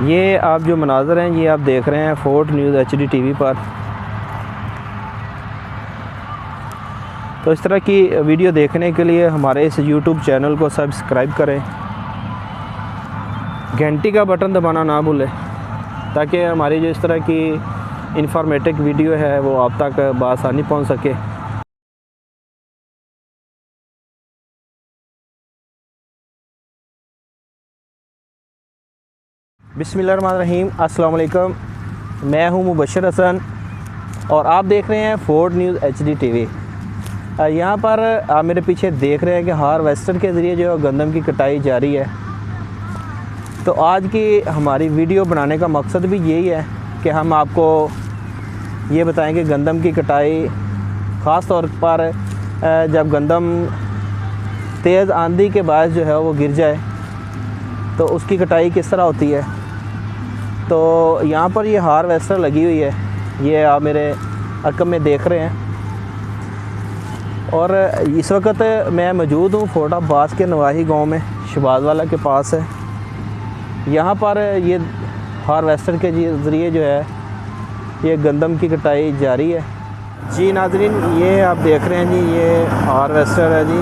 ये आप जो मनाज़र हैं ये आप देख रहे हैं फोर्ट न्यूज़ HD TV पर। तो इस तरह की वीडियो देखने के लिए हमारे इस YouTube चैनल को सब्सक्राइब करें, घंटी का बटन दबाना ना भूलें ताकि हमारी जो इस तरह की इंफॉर्मेटिव वीडियो है वो आप तक बआसानी पहुंच सके। बिस्मिल्लाहिर्रहमानिर्रहीम, अस्सलाम वालेकुम। मैं हूं मुबशर हसन और आप देख रहे हैं फोर्ट न्यूज़ HD TV। यहाँ पर आप मेरे पीछे देख रहे हैं कि हार्वेस्टर के ज़रिए जो गंदम की कटाई जारी है। तो आज की हमारी वीडियो बनाने का मकसद भी यही है कि हम आपको ये बताएं कि गंदम की कटाई ख़ास तौर पर जब गंदम तेज़ आंधी के बाद जो है वो गिर जाए तो उसकी कटाई किस तरह होती है। तो यहाँ पर ये हार्वेस्टर लगी हुई है, ये आप मेरे रकम में देख रहे हैं। और इस वक्त मैं मौजूद हूँ फोर्ट अब्बास के नवाही गांव में, शहबाज वाला के पास है। यहाँ पर ये हार्वेस्टर के ज़रिए जो है ये गंदम की कटाई जारी है। जी नाज़रीन, ये आप देख रहे हैं जी, ये हार्वेस्टर है जी,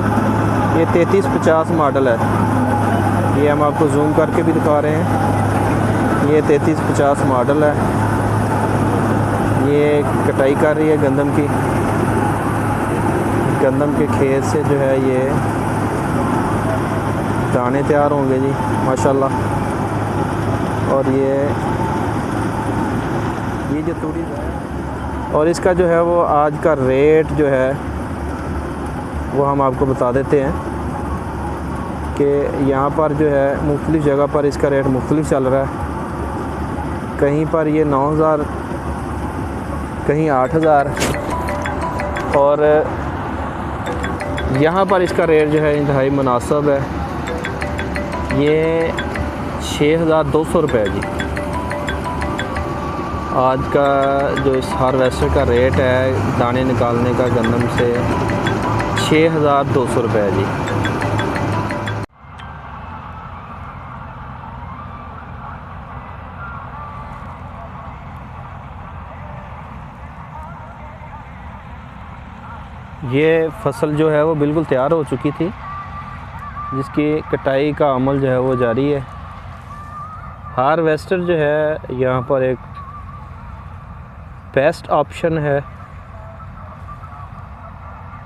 ये 3350 मॉडल है। ये हम आपको जूम करके भी दिखा रहे हैं। ये 3350 मॉडल है। ये कटाई कर रही है गंदम की। गंदम के खेत से जो है ये दाने तैयार होंगे जी माशाल्लाह। और ये जो तूड़ी है और इसका जो है वो आज का रेट जो है वो हम आपको बता देते हैं कि यहाँ पर जो है मुख्तलिफ़ जगह पर इसका रेट मुख्तलिफ चल रहा है। कहीं पर ये 9000, कहीं 8000 और यहाँ पर इसका रेट जो है इंतहाई मुनासिब है। ये 6200 रुपये जी आज का जो इस हार्वेस्टर का रेट है दाने निकालने का गंदम से 6200 रुपये जी। ये फसल जो है वो बिल्कुल तैयार हो चुकी थी, जिसकी कटाई का अमल जो है वो जारी है। हार्वेस्टर जो है यहाँ पर एक बेस्ट ऑप्शन है,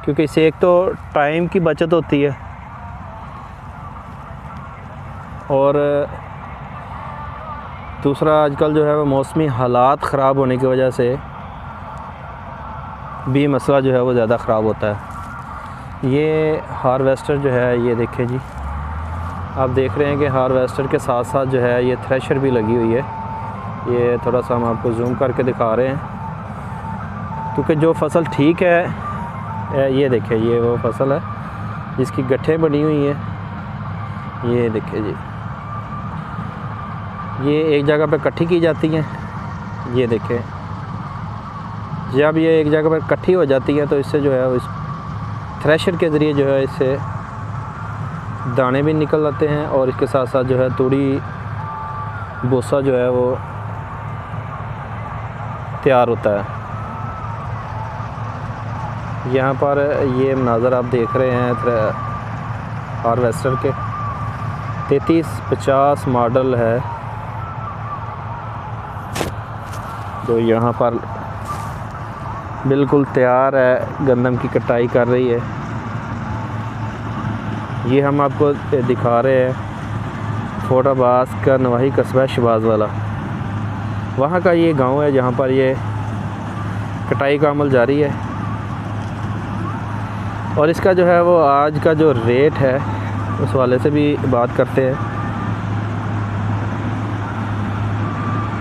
क्योंकि इससे एक तो टाइम की बचत होती है और दूसरा आजकल जो है वो मौसमी हालात ख़राब होने की वजह से भी मसला जो है वो ज़्यादा ख़राब होता है। ये हार्वेस्टर जो है ये देखें जी, आप देख रहे हैं कि हार्वेस्टर के साथ साथ जो है ये थ्रेशर भी लगी हुई है। ये थोड़ा सा हम आपको जूम करके दिखा रहे हैं, क्योंकि जो फसल ठीक है ये देखें, ये वो फसल है जिसकी गट्ठें बनी हुई हैं। ये देखें जी, ये एक जगह पर इकट्ठी की जाती हैं। ये देखें, जब ये एक जगह पर इकट्ठी हो जाती है तो इससे जो है इस थ्रेशर के ज़रिए जो है इससे दाने भी निकल आते हैं और इसके साथ साथ जो है तूड़ी भूसा जो है वो तैयार होता है। यहाँ पर ये मनाज़र आप देख रहे हैं हार्वेस्टर के 3350 मॉडल है। तो यहाँ पर बिल्कुल तैयार है, गंदम की कटाई कर रही है। ये हम आपको दिखा रहे हैं फोर्ट अब्बास का नवाही कस्बा शहबाज वाला, वहाँ का ये गांव है जहाँ पर ये कटाई का अमल जारी है। और इसका जो है वो आज का जो रेट है उस वाले से भी बात करते हैं।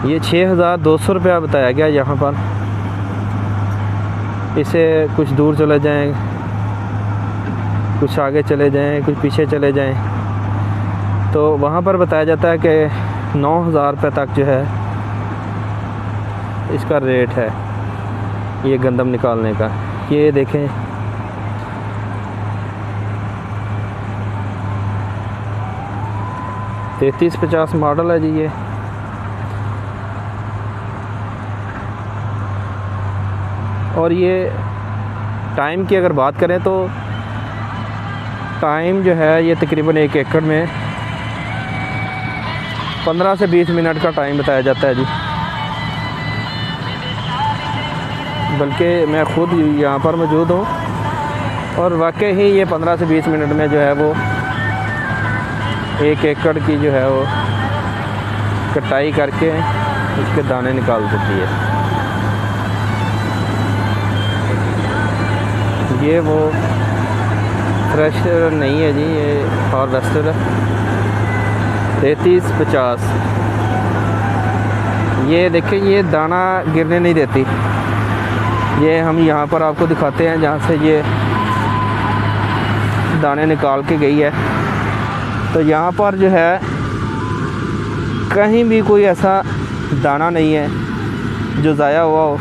ये 6200 रुपया बताया गया यहाँ पर। इसे कुछ दूर चले जाएं, कुछ आगे चले जाएं, कुछ पीछे चले जाएं, तो वहाँ पर बताया जाता है कि 9000 रुपये तक जो है इसका रेट है ये गंदम निकालने का। ये देखें, तेतीस 50 मॉडल है जी ये। और ये टाइम की अगर बात करें तो टाइम जो है ये तकरीबन 1 एकड़ में 15 से 20 मिनट का टाइम बताया जाता है जी। बल्कि मैं ख़ुद यहाँ पर मौजूद हूँ और वाकई ही ये 15 से 20 मिनट में जो है वो 1 एकड़ की जो है वो कटाई करके उसके दाने निकाल देती है। ये वो थ्रेशर नहीं है जी, ये हार्वेस्टर है 3350। ये देखें, ये दाना गिरने नहीं देती। ये हम यहाँ पर आपको दिखाते हैं जहाँ से ये दाने निकाल के गई है। तो यहाँ पर जो है कहीं भी कोई ऐसा दाना नहीं है जो ज़ाया हुआ हो।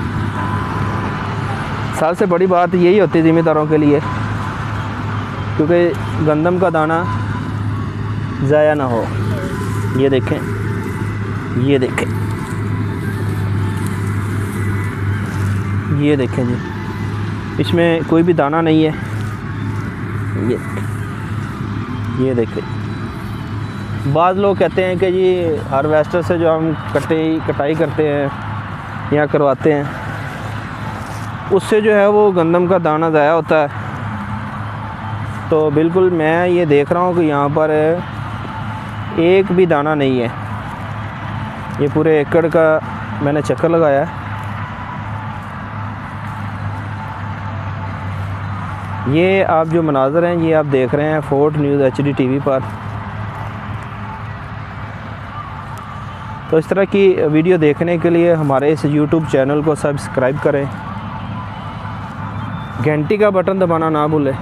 सबसे बड़ी बात यही होती है ज़िम्मेदारों के लिए, क्योंकि गंदम का दाना ज़ाया ना हो। ये देखें, ये देखें, ये देखें जी, इसमें कोई भी दाना नहीं है। ये देखें। बाद लोग कहते हैं कि जी हार्वेस्टर से जो हम कटाई करते हैं या करवाते हैं उससे जो है वो गंदम का दाना ज़ाया होता है। तो बिल्कुल मैं ये देख रहा हूँ कि यहाँ पर एक भी दाना नहीं है। ये पूरे एकड़ का मैंने चक्कर लगाया है। ये आप जो मनाज़र हैं ये आप देख रहे हैं फोर्ट न्यूज़ HD TV पर। तो इस तरह की वीडियो देखने के लिए हमारे इस YouTube चैनल को सब्सक्राइब करें, घंटी का बटन दबाना ना भूलें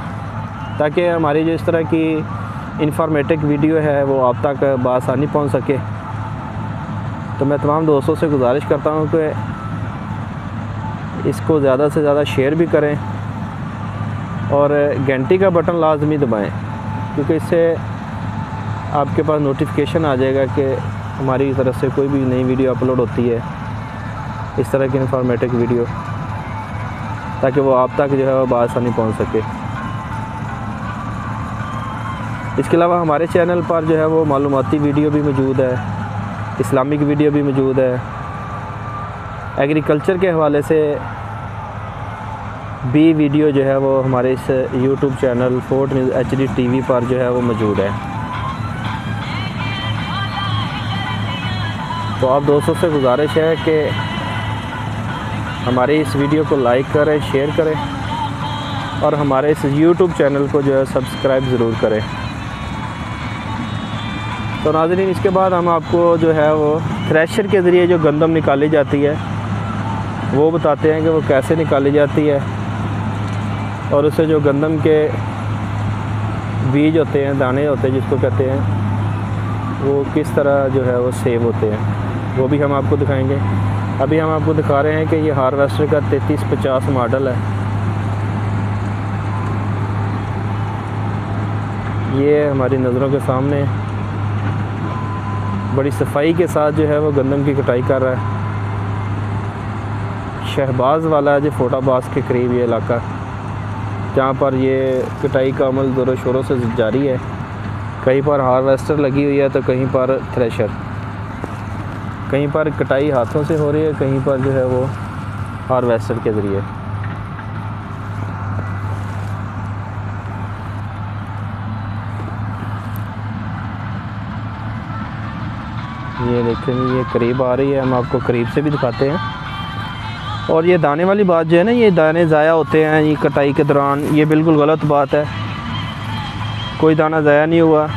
ताकि हमारी जो इस तरह की इंफॉर्मेटिव वीडियो है वो आप तक बआसानी पहुंच सके। तो मैं तमाम दोस्तों से गुजारिश करता हूं कि इसको ज़्यादा से ज़्यादा शेयर भी करें और घंटी का बटन लाजमी दबाएं, क्योंकि इससे आपके पास नोटिफिकेशन आ जाएगा कि हमारी तरफ से कोई भी नई वीडियो अपलोड होती है, इस तरह की इंफॉर्मेटिव वीडियो, ताकि वो आप तक जो है वो बआसानी पहुंच सके। इसके अलावा हमारे चैनल पर जो है वो मालूमाती वीडियो भी मौजूद है, इस्लामिक वीडियो भी मौजूद है, एग्रीकल्चर के हवाले से भी वीडियो जो है वो हमारे इस YouTube channel fort news HD TV पर जो है वो मौजूद है। तो आप दोस्तों से गुजारिश है कि हमारे इस वीडियो को लाइक करें, शेयर करें और हमारे इस YouTube चैनल को जो है सब्सक्राइब ज़रूर करें। तो नाज़रीन, इसके बाद हम आपको जो है वो थ्रेशर के ज़रिए जो गंदम निकाली जाती है वो बताते हैं कि वो कैसे निकाली जाती है और उससे जो गंदम के बीज होते हैं, दाने होते हैं जिसको कहते हैं, वो किस तरह जो है वो सेव होते हैं वो भी हम आपको दिखाएंगे। अभी हम आपको दिखा रहे हैं कि ये हार्वेस्टर का 3350 मॉडल है। ये हमारी नज़रों के सामने बड़ी सफाई के साथ जो है वो गंदम की कटाई कर रहा है। शहबाज वाला जो फोटाबाज के करीब ये इलाका, जहाँ पर ये कटाई का अमल ज़ोरों शोरों से जारी है। कहीं पर हार्वेस्टर लगी हुई है तो कहीं पर थ्रेशर, कहीं पर कटाई हाथों से हो रही है, कहीं पर जो है वो हार्वेस्टर के ज़रिए। ये देखें, ये करीब आ रही है, हम आपको करीब से भी दिखाते हैं। और ये दाने वाली बात जो है ना, ये दाने ज़ाया होते हैं ये कटाई के दौरान, ये बिल्कुल गलत बात है। कोई दाना ज़ाया नहीं हुआ।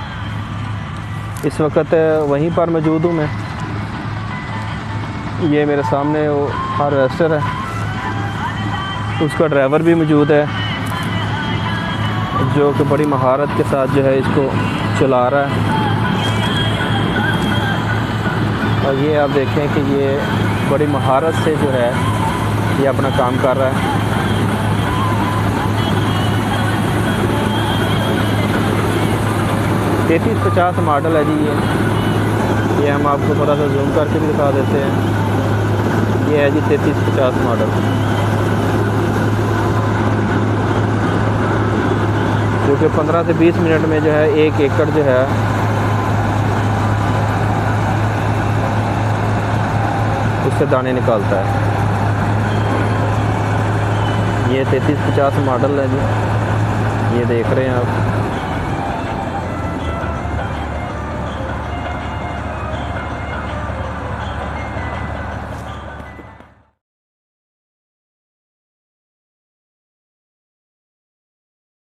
इस वक्त वहीं पर मौजूद हूँ मैं। ये मेरे सामने वो हार्वेस्टर है, उसका ड्राइवर भी मौजूद है जो कि बड़ी महारत के साथ जो है इसको चला रहा है। और ये आप देखें कि ये बड़ी महारत से जो है ये अपना काम कर रहा है। 3350 मॉडल है जी ये हम आपको थोड़ा सा जूम करके भी दिखा देते हैं। ये है जी 3350 मॉडल। क्योंकि 15 से 20 मिनट में जो है 1 एकड़ जो है उससे दाने निकालता है। ये 3350 मॉडल है जी, ये देख रहे हैं आप।